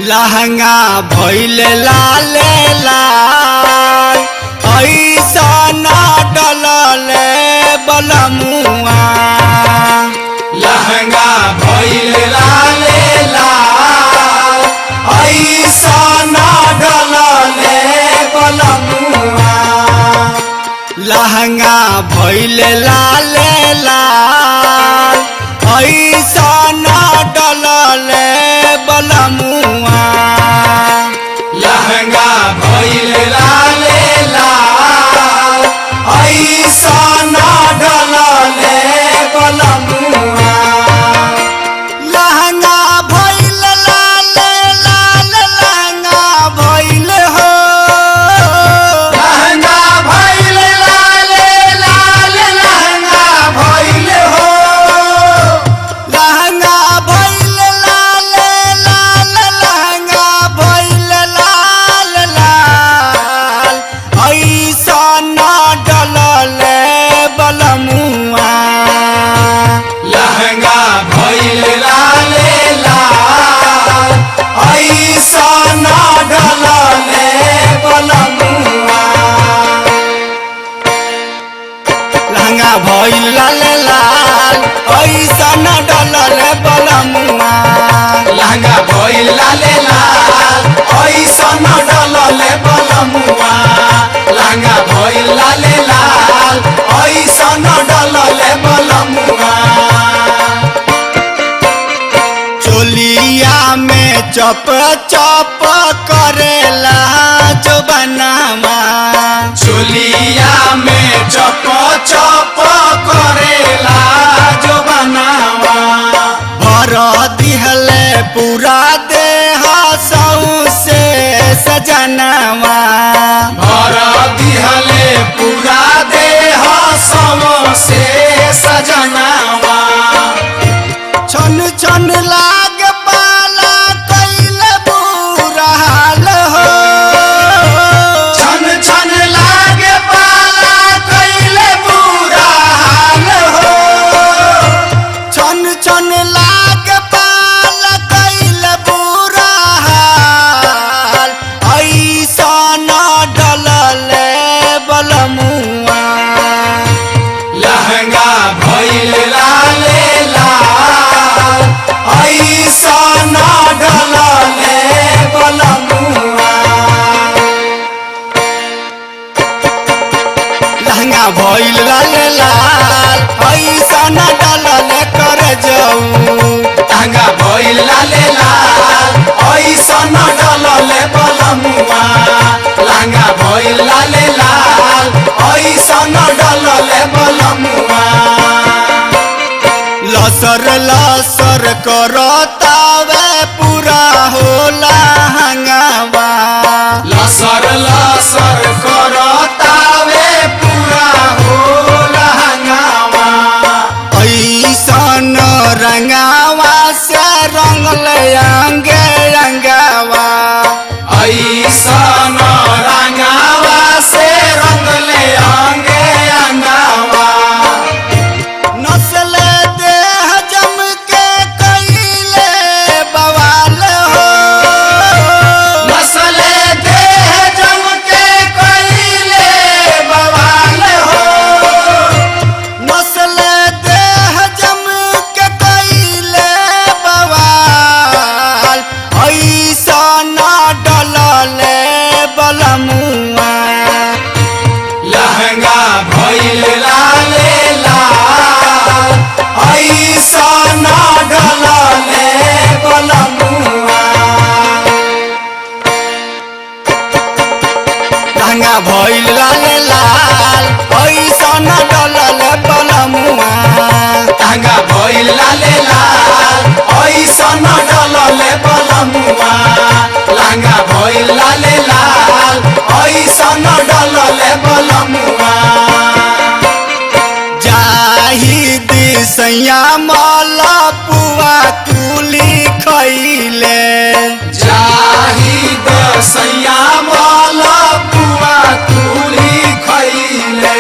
लहंगा भइल लाल लाल ऐसा न डलले बलमुआ। लहंगा भइल लाल लाल ऐसा न डलले बलमुआ। लहंगा भइल लाल लाल ऐसा न डलले बलमुआ। लहंगा भइल लाल लाल ऐसा न डलले बलमुआ। लहंगा भइल लाल लाल लहंगा भइल हो। लहंगा भइल लाल लाल लहंगा भइल हो। लहंगा भइल लाल लाल लहंगा भइल लाल लाल ऐसा न डलले बलमुआ। लहंगा भइल लाल लाल ऐसा न डलले बलमुआ। लहंगा भइल लाल लाल ऐसा न डलले बलमुआ। लहंगा भइल लाल लाल ऐसा न डलले बलमुआ। लहंगा भइल लाल लाल ऐसा न डलले बलमुआ। चोलिया में चप चप करेला जो बनामा। चोलिया में चप चप करेला जो बनावा। भर दिहले पूरा देह सौसे सजनवा। भर दिहले पूरा देह समोसे सजनावा। छन छन लाग पाला कैल बुरा हाल हो। छन छन लागे पाला कैले बुरा हाल हो। छन छन लाग पाला कैल बुरा हाल ऐसा न डलले बलमुआ। लहंगा भइल लाल लाल ऐसा न डलले बलमुआ। लहंगा भइल लाल लाल ऐसा न डलले कर जाऊ। लहंगा भइल लाल लाल ऐसा न डलले बलमुआ। लहंगा भइल लाल लाल ऐसा न डलले बलमुआ। लसर लसर करतावे पूरा होला हंगावा। लसर लसर करतावे पूरा होला हंगामा। ऐसन रंगावा से रंगले अंगे अंगावा। ऐसन रंगावा से रंगले अंगे अंगावा। नस्ल देह जम के कैले बवाल हो। नस्ले देह जम के कैले बवाल हो। नस्ल देह जम के कैले बवाल ऐसा न डलले बलमुआ। लहंगा भइल लाल लाल ऐसा न डलले बलमुआ। लहंगा भइल लाल लाल ऐसा न डलले बलमुआ। लहंगा भइल लाल लाल ऐसा न डलले बलमुआ। लहंगा भइल लाल लाल ऐसा न डलले बलमुआ। जाहिद सैया माला पुआ कुली खैले। जाहिद सैया माला पुआ तुली खैले।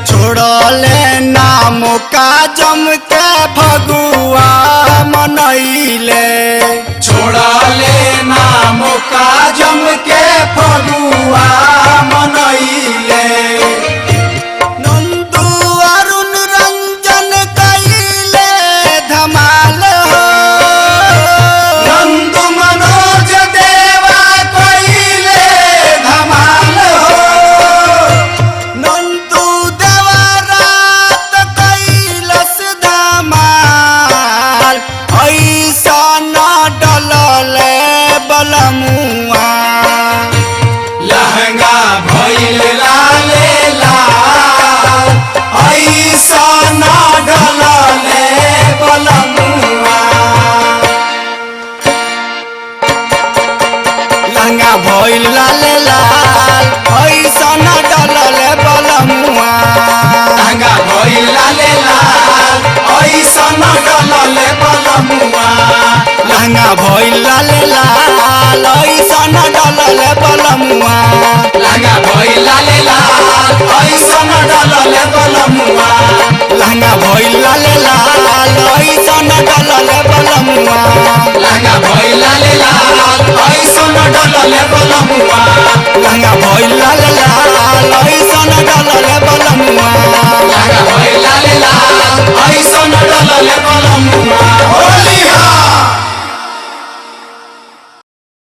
छोड़ले नाम का जम के फगुआ मनैले। छोड़ले ना डलले बलमुआ लहंगा भइल लाल लाल ऐसन डलले बलमुआ लहंगा भइल लाल लाल ऐसन डलले बलमुआ